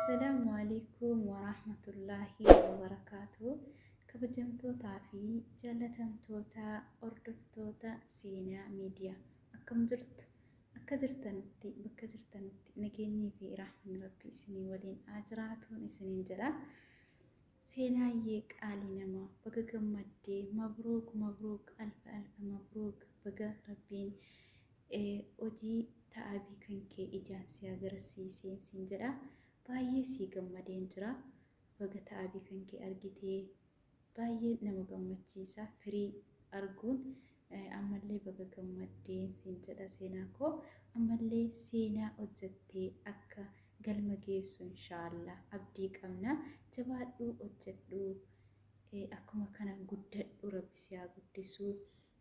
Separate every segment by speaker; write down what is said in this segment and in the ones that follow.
Speaker 1: السلام عليكم ورحمة الله وبركاته. كبجمتوتا في جالتمتوتا أردفتوتا سينا ميديا أكجرتنتي بكجرتنتي نجيني في رحمة ربي سني ولين أجراتون سنين جرا سينا يك علينا ما بقى مدي مبروك مبروك ألف ألف مبروك بقى ربين أجي تعبي كنكي إجازة أجرسي سنجرا باية سي gammadeen jira baga ta'abii kan kee argitee baay'ee nama gammachiisa firii arguun ammallee baga gammadeen siin jedha seenaa koo ammallee seenaa hojjettee akka galma geessu inshaallah abdii qabna jabaadhu hojjedhu akkuma kana guddadhu rabbi si haa guddisu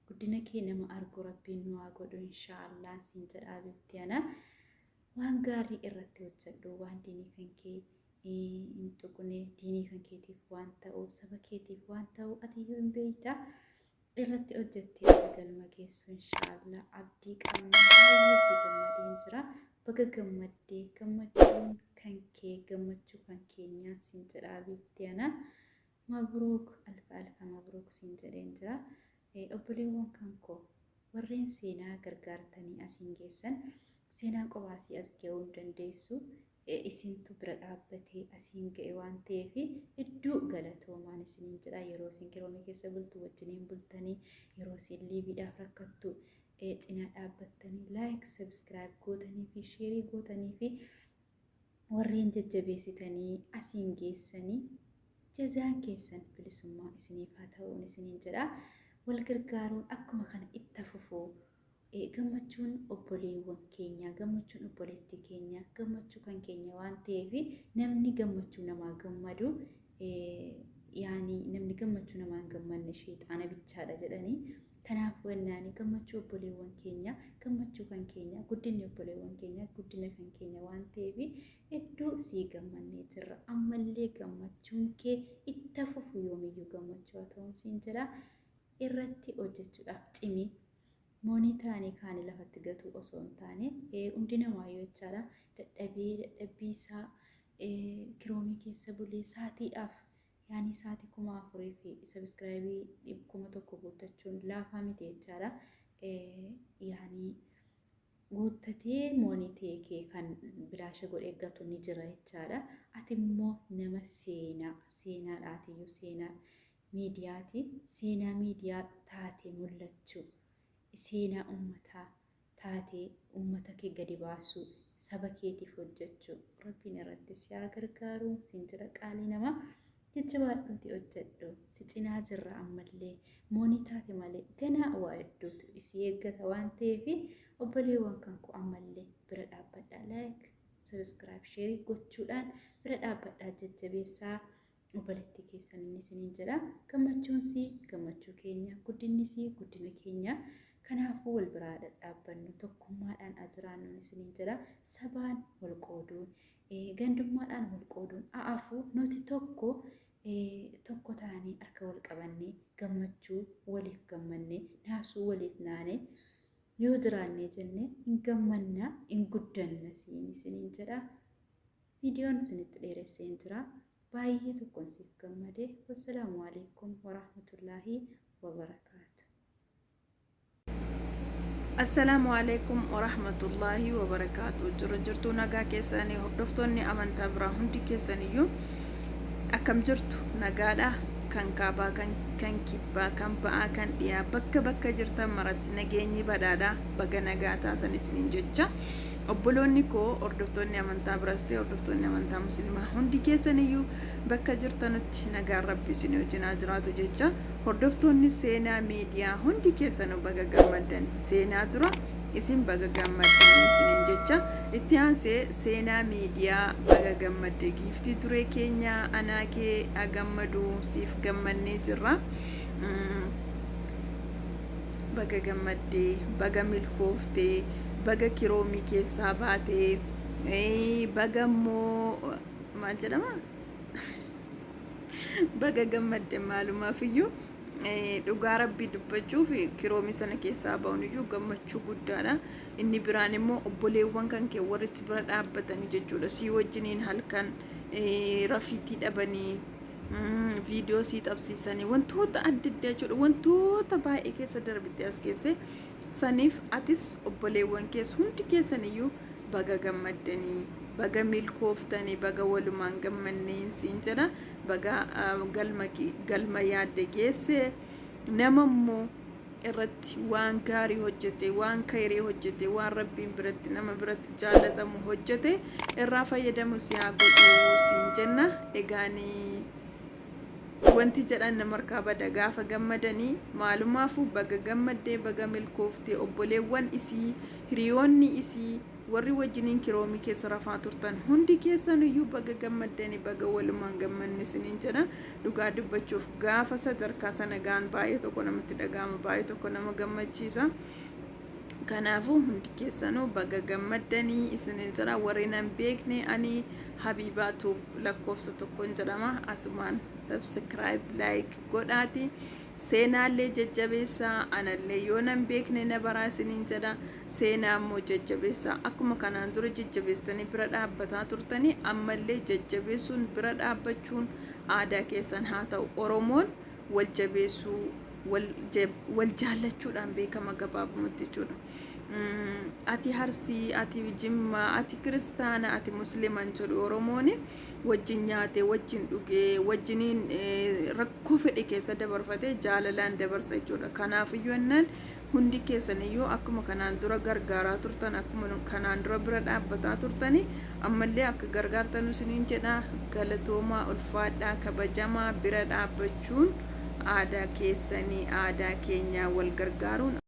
Speaker 1: guddina kee nama argu rabbiin nu haa godhu inshaallah siin jedha abibtiana waan gaarii irratti hojjedhu waan diinii kan kee hin tuqne diinii kan keetiif waan ta'u saba keetiif waan ta'u ati yoo hin beekta irratti hojjettee galma geessu inshaallah abdii qabna baay'ee si gammadeen jira baga gammaddee gammachuun kan kee gammachuu kan keenyaa siin jedha abibtiana mabruuk alfa alfa mabruuk siin jedheen jira obboleewwan kan koo warreen seenaa gargaartanii asiin geessan seenaa qobaasii as ga'uu dandeessu isintu bira dhaabbatee asiin ga'e waan ta'eef hedduu galatoomaan isiniin jedha yeroo isin kiroomii keessa bultu wajjiniin bultanii yeroo isin liibiidhaaf rakkattu cinaa dhaabbattanii laayik sabskiraayib gootanii fi sheerii gootanii fi warreen jajjabeessitanii asiin geessanii jazaan keessan bilisummaa isiniif haa ta'uun isiniin jedha wal gargaaruun akkuma kana itti fufuu gammachuun obboleewwan keenya gammachuun obboleetti keenya gammachuu kan keenya waan ta'eef namni gammachuu namaa gammadu yaani namni gammachuu namaa gammanne sheexaana bichaadha jedhanii kanaaf wannaani gammachuu obboleewwan keenya gammachuu kan keenya guddinni obboleewwan keenya guddina kan keenya waan ta'eef hedduu sii gammannee jirra ammallee gammachuun kee itti fufu yoomiyyuu gammachuu ta'uun siin jedha irratti hojjechuudhaaf cimi moonii taanii kaanii lafatti gatuu osoo hin taane hundi namaa yoo jechaadha dadhabbiisaa kiroomii keessa bulee saatiidhaaf yaani saatii 4,000 fi sabskiraayibii 1,000 guuttachuun laafaa miti jechaadha yaani guuttatee moonii teekee kan bilaasha godhee gatu ni jira jechaadha ati immoo nama seenaadhaatiyyuu seenaa miidiyaa taatee mul'achuu seenaa ummataa taatee ummata kee gadi baasuu saba keetiif hojjechuu rabbiin irratti si haa gargaaru siin jira qaalii namaa jajjabaadhuuti hojjedhu si cinaa jirra ammallee moonii taate malee ganaa waa hedduutu isi eeggata waan ta'eef obboleewwan kan koo ammallee bira dhaabbadhaa laayik sabskiraayib sheerii gochuudhaan bira dhaabbadhaa jajjabeessaa obboleetti keessan inni isiniin jedha gammachuun si gammachuu keenya guddinni si guddina keenya kanaafuu wal biraa dhadhaabbannu tokkummaadhaan ajiraannuun isiniin jedha sabaan wal qooduun gandummaadhaan wal qooduun a'aafuu nuti tokko taanee harka wal qabannee gammachuu waliif gammannee naasuu waliif naanee yoo jiraannee jennee hin gammannaa hin guddanna isiniin jedha viidiyoon isinitti dheeresseen jira baay'ee tokkoon siif gammadee wassalaamu alaikum warahmatullaahi wabarakaatu.
Speaker 2: Assalamu alaikum warahmatullahi wabarakatuh. Jirtu nagaa keessanii hordoftoonni amantaa biraa hundi keessaniyyuu akkam jirtu nagaadha kan kaabaa kan kibbaa kan ba'aa kan dhiyaa bakka jirtan maratti nageenyi badhaadha baga nagaa taatan isiniin jecha obboloonni koo hordoftoonni amantaa biraas ta'e hordoftoonni amantaa musliimaa hundi keessaniyyuu bakka jirtanitti nagaan rabbi isin wajjin haa jiraatu jecha hordoftoonni seenaa miidiyaa hundi keessanuu baga gammaddan seenaa dura isin baga gammaddan isiniin jecha itti aansee seenaa miidiyaa baga gammadde giiftii duree keenya anaa kee agammadu siif gammannee jirra baga gammaddee baga milkooftee baga kiroomii keessaa baatee baga immoo maal jedhama baga gammadde maalumaafiyyu dhugaa rabbii dubbachuuf kiroomii sana keessaa ba'uun iyyuu gammachuu guddaadha. Inni biraan immoo obboleewwan kan kee warri si bira dhaabbatanii jechuudha. Si wajjiniin halkan rafiitii dhabanii viidiyoo sii qabsiisanii wantoota adda addaa jechuudha. Wantoota baay'ee keessa darbite as keesse saniif atis obboleewwan keessa hundi keessaniyyuu baga gammaddanii baga milkooftanii baga walumaan gammanneen siin jedha. Baga galma yaadde geesse nama immoo irratti waan gaarii hojjete waan khayrii hojjete waan rabbiin biratti nama biratti jaallatamu hojjete irraa fayyadamu si haa godhu siin jenna. Egaanii wanti jedhan nama harkaa bada gaafa gammadanii maalumaafu baga gammaddee baga milkooftee obboleewwan isii hiriyoonni isii warri wajjiniin kiroomii keessa rafaa turtan hundi keessaniyyuu baga gammaddanii baga walumaan gammanne isiniin jedha. Dhugaa dubbachuuf gaafa sadarkaa sana gaan baay'ee tokko namatti dhaga'ama baay'ee tokko nama gammachiisa. Kanaafuu hundi keessanuu baga gammaddanii isiniin jedha. Warri nan beekne ani Habibaatu lakkoofsa tokkoon jedhama. Asumaan subscribe like godhaati. Seenaallee jajjabeessaa anallee yoo nan beekne na baraa isiniin jedha. Seenaa immoo jajjabeessaa akkuma kanaan dura jajjabeessanii bira dhaabbataa turtanii ammallee jajjabeessuun bira dhaabbachuun aadaa keessan haa ta'u. Oromoon wal jabeessuu wal jaallachuudhaan beekama gabaabumatti jechuudha. Ati Harsii, ati Jimmaa, ati Kiristaana, ati Musliiman jedhu Oromoon wajjin nyaatee wajjin dhugee wajjiniin rakkoo fedhe keessa dabarfatee jaalalaan dabarsa jechuudha. Kanaafiyyuu ennaan hundi keessaniyyuu akkuma kanaan dura gargaaraa turtan akkuma kanaan dura bira dhaabbataa turtanii ammallee akka gargaartan isiniin jedha. Galatoomaa ulfaadhaa kabajamaa bira dhaabbachuun aadaa keessanii aadaa keenyaa wal gargaaruun